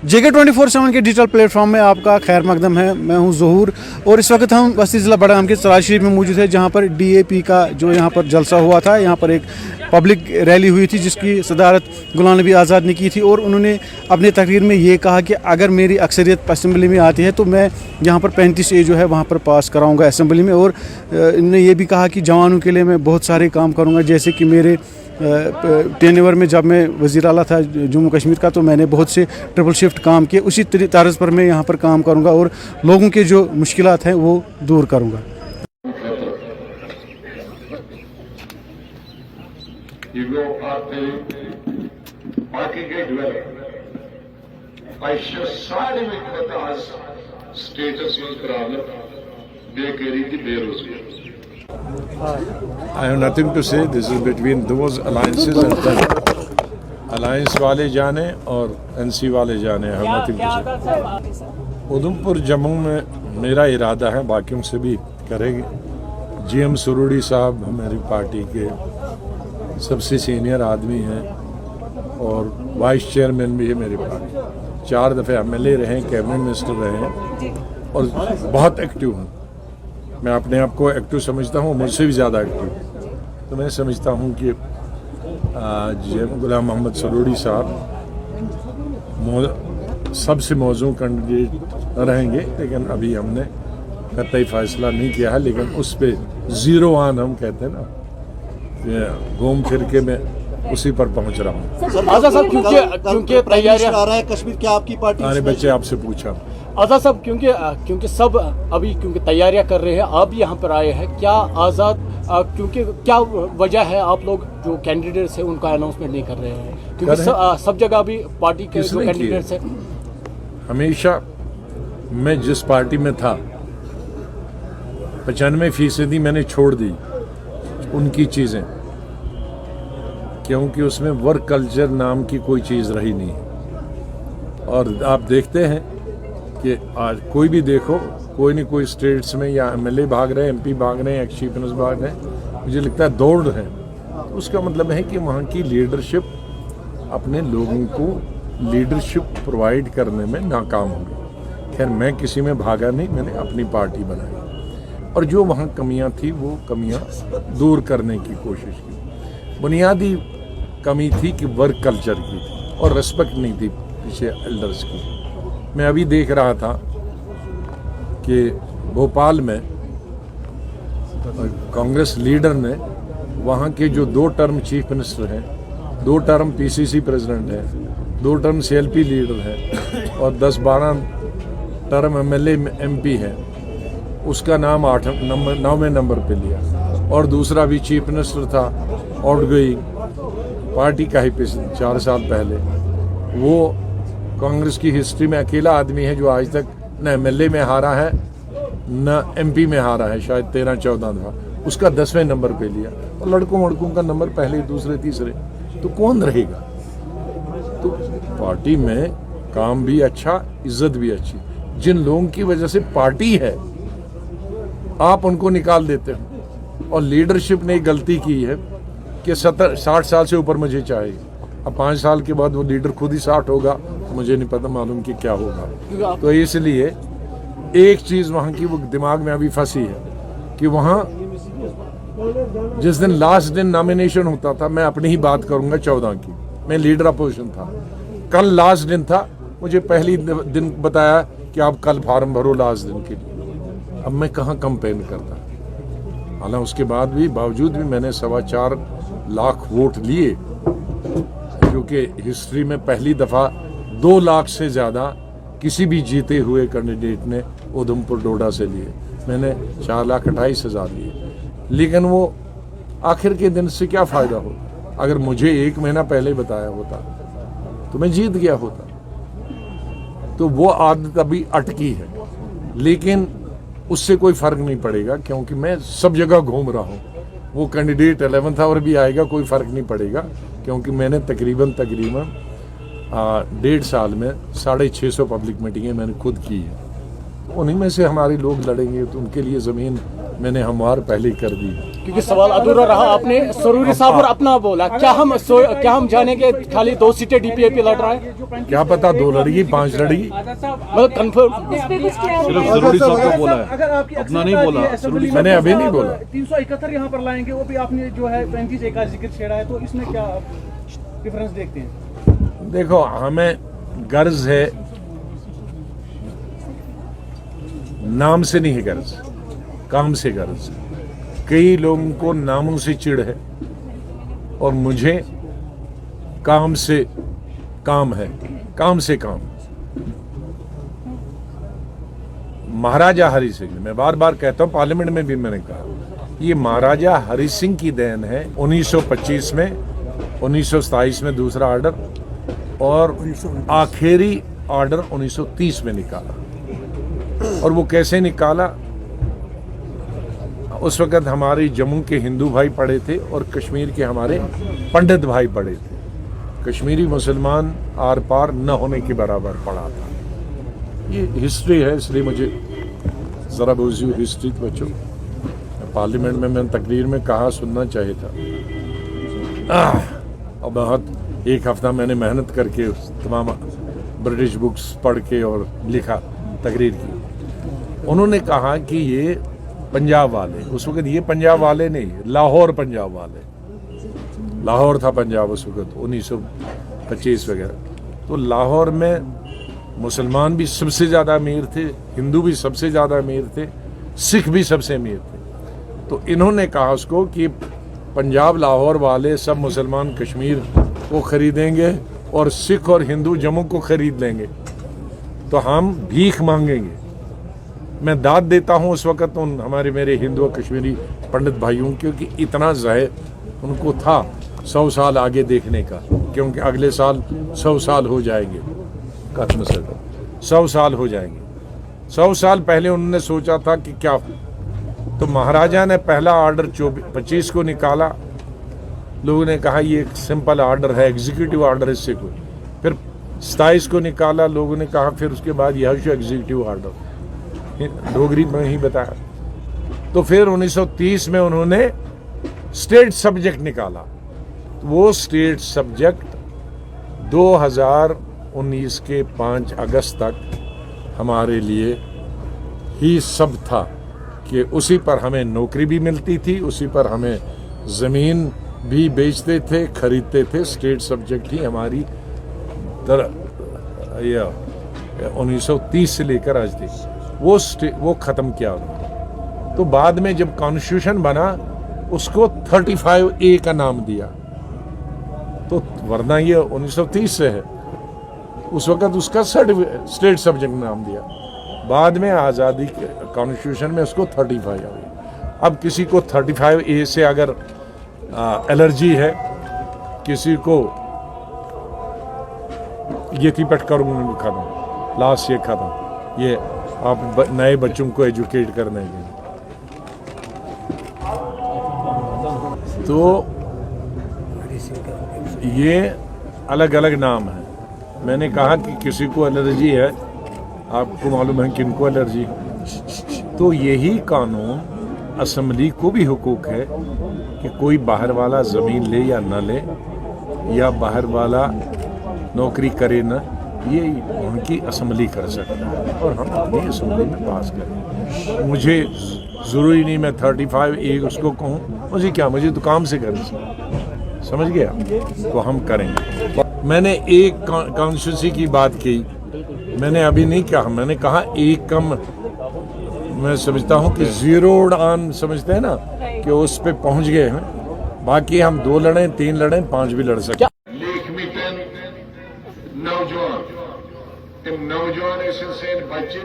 JK24/7 के digital platform में आपका खैर मकदम है। मैं हूं ज़हूर और इस वक्त हम बस्ती ज़िला बड़गाम के सराज शरीफ में मौजूद है, जहां पर DAP का जो यहां पर जलसा हुआ था। यहां पर एक पब्लिक रैली हुई थी जिसकी सदारत गुलाम नबी आज़ाद ने की थी और उन्होंने अपनी तकरीर में ये कहा कि अगर मेरी अक्सरियत असम्बली में आती है तो मैं यहाँ पर 35A जो है वहाँ पर पास कराऊँगा असम्बली में। और इन्होंने ये भी कहा कि जवानों के लिए मैं बहुत सारे काम करूँगा, जैसे कि मेरे टेन्योर में जब मैं वज़ीर आला था जम्मू कश्मीर का तो मैंने बहुत से ट्रिपल शिफ्ट काम किए, उसी तर्ज पर मैं यहाँ पर काम करूँगा और लोगों के जो मुश्किलात हैं वो दूर करूँगा। I have nothing to say. This is between those alliances and them. Alliance वाले जाने और NC वाले जाने. I have nothing to say. Udhampur Jammu में मेरा इरादा है, बाकियों से भी करेंगे। GM सुरूड़ी साहब हमारी पार्टी के सबसे सीनियर आदमी हैं और वाइस चेयरमैन भी है मेरी पार्टी। 4 दफ़े MLA रहे, कैबिनेट मिनिस्टर रहे और बहुत एक्टिव हैं। मैं अपने आप को एक्टिव समझता हूँ, मुझसे भी ज़्यादा एक्टिव। तो मैं समझता हूँ कि गुलाम मोहम्मद सरूड़ी साहब सबसे मौजूद कैंडिडेट रहेंगे, लेकिन अभी हमने कतई फैसला नहीं किया है। लेकिन उस पर ज़ीरो ऑन हम कहते हैं ना, घूम फिर के मैं उसी पर पहुँच रहा हूँ। आज़ाद साहब क्योंकि तैयारियां आ रहा है कश्मीर, क्या आपकी पार्टी? अरे बच्चे आपसे पूछा। आज़ाद साहब क्योंकि सब अभी तैयारियां कर रहे हैं, आप यहाँ पर आए हैं, क्या आज़ाद क्योंकि क्या वजह है आप लोग जो कैंडिडेट्स हैं उनका अनाउंसमेंट नहीं कर रहे हैं? क्योंकि सब जगह अभी पार्टी के जो कैंडिडेट्स हैं, हमेशा मैं जिस पार्टी में था 95% मैंने छोड़ दी उनकी चीज़ें, क्योंकि उसमें वर्क कल्चर नाम की कोई चीज़ रही नहीं। और आप देखते हैं कि आज कोई भी देखो, कोई नहीं कोई स्टेट्स में या MLA भाग रहे हैं, MP भाग रहे हैं, एक्स चीफ मिनिस्टर भाग रहे हैं, मुझे लगता है दौड़ रहे हैं। उसका मतलब है कि वहाँ की लीडरशिप अपने लोगों को लीडरशिप प्रोवाइड करने में नाकाम हो गई। खैर मैं किसी में भागा नहीं, मैंने अपनी पार्टी बनाई और जो वहाँ कमियाँ थी वो कमियाँ दूर करने की कोशिश की। बुनियादी कमी थी कि वर्क कल्चर की थी और रिस्पेक्ट नहीं थी पीछे एल्डर्स की। मैं अभी देख रहा था कि भोपाल में कांग्रेस लीडर ने वहाँ के जो 2 टर्म चीफ मिनिस्टर हैं, 2 टर्म PCC प्रेसिडेंट हैं, 2 टर्म CLP लीडर हैं और 10-12 टर्म MLA MP हैं, उसका नाम 9वें नंबर पे लिया। और दूसरा भी चीफ मिनिस्टर था आउटगोइंग पार्टी का ही 4 साल पहले। वो कांग्रेस की हिस्ट्री में अकेला आदमी है जो आज तक न MLA में हारा है न MP में हारा है, शायद 13-14 दफा। उसका 10वें नंबर पे लिया और लड़कों का नंबर पहले, दूसरे, तीसरे। तो कौन रहेगा? तो पार्टी में काम भी अच्छा, इज्जत भी अच्छी। जिन लोगों की वजह से पार्टी है आप उनको निकाल देते हो। और लीडरशिप ने गलती की है कि 60 साल से ऊपर मुझे चाहिए। अब 5 साल के बाद वो लीडर खुद ही 60 होगा, मुझे नहीं पता मालूम कि क्या होगा। तो इसलिए एक चीज़ वहाँ की वो दिमाग में अभी फंसी है कि वहाँ जिस दिन लास्ट दिन नॉमिनेशन होता था, मैं अपनी ही बात करूँगा 14 की, मैं लीडर अपोजिशन था, कल लास्ट दिन था, मुझे पहली दिन बताया कि आप कल फार्म भरो लास्ट दिन के लिए। अब मैं कहाँ कंपेन करता। हालांकि उसके बाद भी बावजूद भी मैंने 4.25 लाख वोट लिए, क्योंकि हिस्ट्री में पहली दफ़ा 2 लाख से ज़्यादा किसी भी जीते हुए कैंडिडेट ने उधमपुर डोडा से लिए। मैंने 4,28,000 लिए। लेकिन वो आखिर के दिन से क्या फ़ायदा हो? अगर मुझे 1 महीना पहले बताया होता तो मैं जीत गया होता। तो वो आदत अभी अटकी है, लेकिन उससे कोई फ़र्क नहीं पड़ेगा क्योंकि मैं सब जगह घूम रहा हूँ। वो कैंडिडेट 11th आवर भी आएगा, कोई फ़र्क नहीं पड़ेगा, क्योंकि मैंने तकरीबन 1.5 साल में 650 पब्लिक मीटिंगें मैंने खुद की है। उन्हीं में से हमारे लोग लड़ेंगे तो उनके लिए ज़मीन میں نے ہموار پہلے کر دی. کیونکہ سوال ادھورا رہا, آپ نے سروری صاحب اور اپنا بولا, کیا ہم جانے کے خالی 2 سیٹیں ڈی پی اے پی لڑ رہا ہے؟ کیا پتا 2 لڑی 5 لڑی. مطلب کنفرم سروری صاحب کو بولا ہے, اپنا نہیں بولا. میں نے ابھی نہیں بولا. 371 یہاں پر لائیں گے, وہ بھی آپ نے جو ہے 35A کا ذکر چھیڑا ہے, تو اس میں کیا ڈفرنس دیکھتے ہیں؟ دیکھو ہمیں غرض ہے, نام سے نہیں ہے غرض, کام سے غرض. کئی لوگوں کو ناموں سے چڑ ہے اور مجھے کام سے کام ہے, کام سے کام. مہاراجہ ہری سنگھ, میں بار بار کہتا ہوں, پارلیمنٹ میں بھی میں نے کہا, یہ مہاراجہ ہری سنگھ کی دین ہے. 1925 میں, 1927 میں دوسرا آرڈر, اور آخری آرڈر 1930 میں نکالا. اور وہ کیسے نکالا؟ اس وقت ہمارے جموں کے ہندو بھائی پڑے تھے اور کشمیر کے ہمارے پنڈت بھائی پڑے تھے. کشمیری مسلمان آر پار نہ ہونے کے برابر پڑا تھا. یہ ہسٹری ہے, اس لیے مجھے ذرا بوزیو ہسٹری بچوں. پارلیمنٹ میں نے تقریر میں کہا, سننا چاہیے تھا. اور بہت 1 ہفتہ میں نے محنت کر کے تمام برٹش بکس پڑھ کے اور لکھا, تقریر کی. انہوں نے کہا کہ یہ پنجاب والے, اس وقت یہ پنجاب والے نہیں, لاہور پنجاب والے, لاہور تھا پنجاب اس وقت 1925 وغیرہ. تو لاہور میں مسلمان بھی سب سے زیادہ امیر تھے, ہندو بھی سب سے زیادہ امیر تھے, سکھ بھی سب سے امیر تھے. تو انہوں نے کہا اس کو کہ پنجاب لاہور والے سب مسلمان کشمیر کو خریدیں گے اور سکھ اور ہندو جموں کو خرید لیں گے, تو ہم بھیک مانگیں گے. میں داد دیتا ہوں اس وقت ان ہمارے میرے ہندو اور کشمیری پنڈت بھائیوں, کیونکہ اتنا ظاہر ان کو تھا 100 سال آگے دیکھنے کا, کیونکہ اگلے سال 100 سال ہو جائیں گے. 100 سال ہو جائیں گے. 100 سال پہلے انہوں نے سوچا تھا کہ کیا, تو مہاراجہ نے پہلا آرڈر 25 کو نکالا. لوگوں نے کہا یہ ایک سمپل آرڈر ہے, ایگزیکٹو آرڈر, اس سے کوئی. پھر 27 کو نکالا, لوگوں نے کہا پھر اس کے بعد یہ ایگزیکٹو آرڈر, ڈوگری میں ہی بتایا. تو پھر 1930 میں انہوں نے اسٹیٹ سبجیکٹ نکالا. وہ اسٹیٹ سبجیکٹ 2019 کے 5 اگست تک ہمارے لیے ہی سب تھا, کہ اسی پر ہمیں نوکری بھی ملتی تھی, اسی پر ہمیں زمین بھی بیچتے تھے, خریدتے تھے. اسٹیٹ سبجیکٹ ہی ہماری 1930 سے لے کر آج تک وہ ختم کیا. تو بعد میں جب کانسٹیٹیوشن بنا اس کو 35A کا نام دیا, تو ورنہ یہ 1930 سے ہے. اس وقت اس کا اسٹیٹ سبجیکٹ نام دیا. بعد میں آزادی کے کانسٹیٹیوشن میں اس کو 35 آ گئی. اب کسی کو 35A سے اگر الرجی ہے, کسی کو یہ تھی پٹ کروں ختم, لاسٹ یہ ختم, یہ آپ نئے بچوں کو ایجوکیٹ کرنے کے. تو یہ الگ الگ نام ہے. میں نے کہا کہ کسی کو الرجی ہے, آپ کو معلوم ہے کن کو الرجی, تو یہی قانون اسمبلی کو بھی حقوق ہے کہ کوئی باہر والا زمین لے یا نہ لے, یا باہر والا نوکری کرے نہ, یہ ان کی اسمبلی کر سکتا ہے اور ہم اپنی اسمبلی میں پاس کریں. مجھے ضروری نہیں میں 35A اس کو کہوں, مجھے کیا, مجھے تو کام سے کرنا, سمجھ گیا, تو ہم کریں گے. میں نے ایک کانسٹیٹیوشن کی بات کی, میں نے ابھی نہیں کہا, میں نے کہا ایک کم, میں سمجھتا ہوں کہ زیروڈ آن سمجھتے ہیں نا, کہ اس پہ پہنچ گئے ہیں. باقی ہم 2 لڑیں 3 لڑیں 5 بھی لڑ سکتے. نوجوان تم نوجوان ایسن سین بچے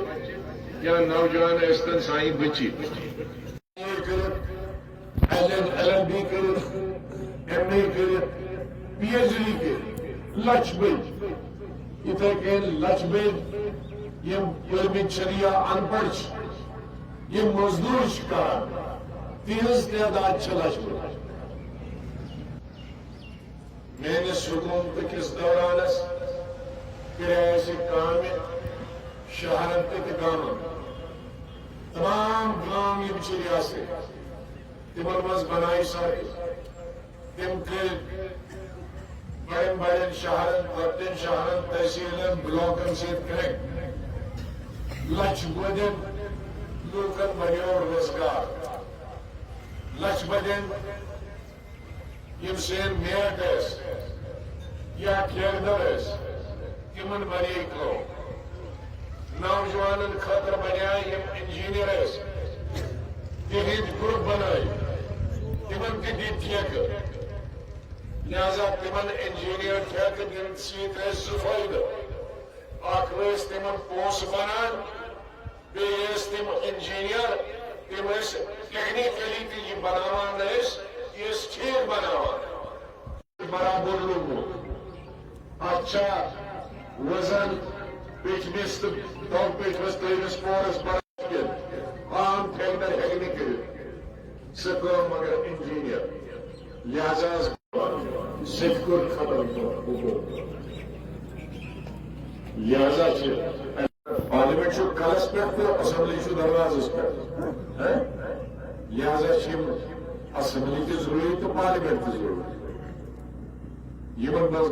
یا نوجوان ایسن سائیں بچی LLB MA PhD کے لچ بج اتھے کہ لچ بج یہ علم شریعہ ان پڑھ یہ مزدور شکار تیز تعداد چھ لچ بج. میں نے حکومت کس دوران کرایہ سے کام شہرت تک گامن तमाम गांव यम रियासत तिमन मज बनाई सड़क तिम कर बड़े बड़े शहरन लक्टन शहरन तहसीलन ब्लॉकन से कनेक्ट लक्ष बदन लूकन बनो रोजगार लक्ष बदन यम सेन मेयर या खेलदर तिमन बने कलो नौजवान खतर बना यम इंजीनियर तिहद ग्रुप बनाई तिमन दी ठेक लिहाजा तिमन इंजीनियर ठेक दिन सत फायदे तिमन पोस बनान बेस तिम इंजीनियर तिम टेक्निकली तह बनावान ठीक बनावान बराबर लोगों अच्छा वजन पिछमिस तो दौड़ पिछमिस त्रिमिस पोरस आम ठेकदर हेकने कर मगर इंजीनियर लिहाजा सिकुर खत्म लिहाजा पार्लियामेंट कलस पे तो असम्बली दरवाजस पे लिहाजा असम्बली तो जरूरी तो पार्लियामेंट तो जरूरी यमन मज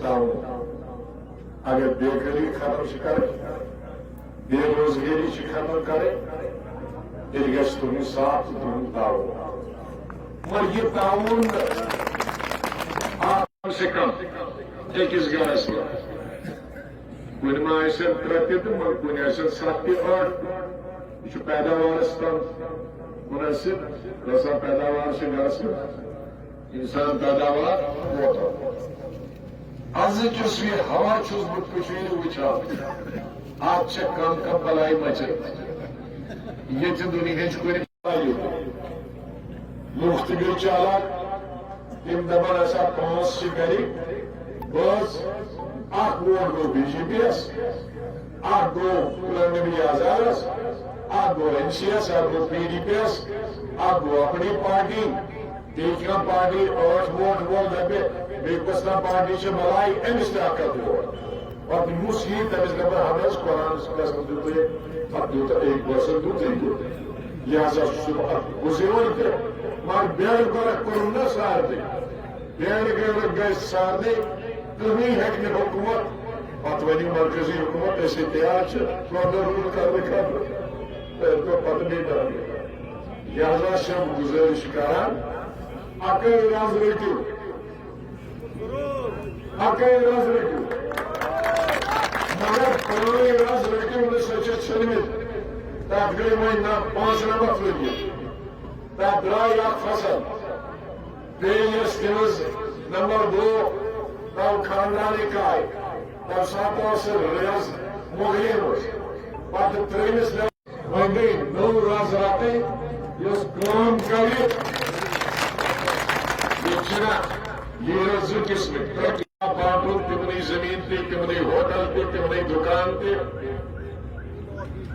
गाउन अगर बेकारी खत्म कर बेरोजगारी खत्म करे तेल तुम साथ तुम ताउन मगर यह ताउन कम से कम अकिस गरस कुन त्रे तो मगर कुन 7 8 यह पैदावार तम मुनसिब रोसा पैदावार गरस इंसान पैदावार अजुस यह हवा बुश वुचान अत कम कम बलाई मचित ये दुनिया कुछ लूख तो गई चालाक तम दपान 5 गरी बस वोट गो BJP गो गुलाम नबी आजाद गो NCS गो PDP गो अपनी पार्टी तीसरा पार्टी 8 वोट वो दबे बेकसना पार्टी से मलाई अमिस ताकत वोट और मुस ये तमिस नंबर हमस कुरान कसम दुते अब दुते 1% दुते लिहाजा गुजरोन के मार बेड़ कर कोरोना सार दे बेड़ कर गए सार दे तुम्ही हेकने हुकूमत पतवनी मरकजी हुकूमत ऐसे तैयार है तो रूल कर तो पत नहीं डाल लिहाजा से गुजारिश करान अकल राज रखियो मगर कोई राज रखियो ने सच छलमित तब गई महीना 5 नंबर फुलिए तब ड्राई फसल बेयस दिवस नंबर 2 तब खानदानी काय तब 7 से रियाज मुगलिम पद 3 वही नौ राज राते यस काम करे ये रजू किस्म बांटो तिमनी जमीन पे तिमनी होटल पे तिमनी दुकान पे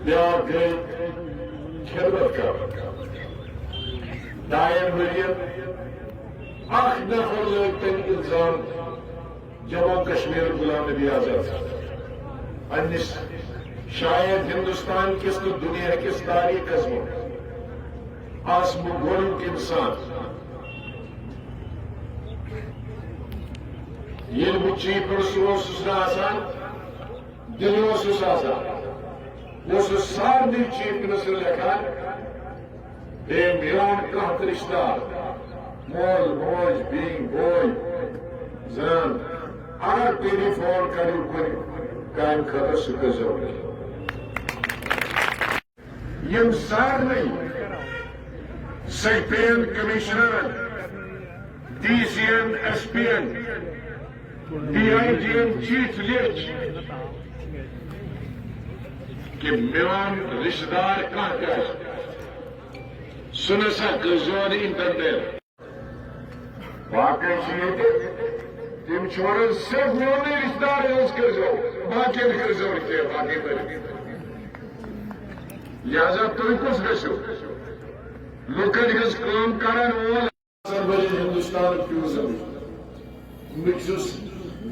प्यार गए खिदमत कर 2 मिलियन 8 नफर लोग तक इल्जाम जम्मू कश्मीर गुलाम नबी आजाद अन्य शायद हिंदुस्तान किस तो दुनिया किस तारीख कस्मों आसमो गोलू के इंसान ये चीफ मिनिस्टर आसान दिल सारे चीफ मिनिस्टर लेखान बे मेन कह रिश्तेदार मोल मोज बींग बोय जान अगर टेलीफोन करू काम खतर सो यम सारे secretary commissioner DCN SPN DIGN chief लिख कि मेन रिश्तेदार कह सुनसा गजोन इंटरनेट वाकई तम सिर्फ मेन रिश्तेदार करो बाकी करो बाकी लिहाजा तुम कुछ गो लुकन हज काम करान वोल हिंदुस्तान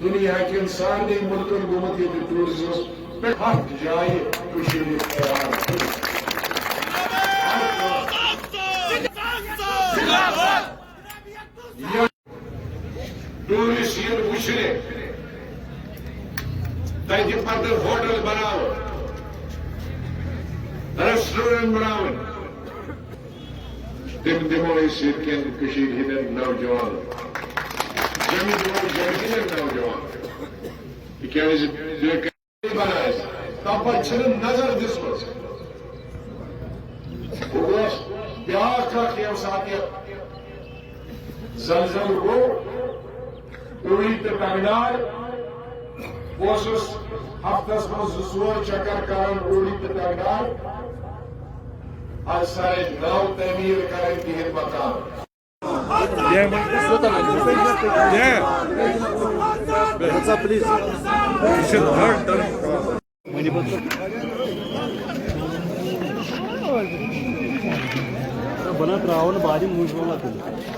दुनिया के सारे मुल्कन गोमत टूरिज्म पे 7 जाए ٹورسٹ ین وچھنے تتہ پتہ ہوٹل بناو ریسٹورنٹ بناو تم دمو کن ہند نوجوان جمع دمو جمع نوجوان تاز بنائے تپت نظر دسم بیا سات زلزل گو اوڑی تو ٹنگڈار بہس ہفتس مز زور چکر کران اوڑی تو ٹنگڈار سارے نو تعمیر کریں تہند مکان بنا تراؤن باری موجود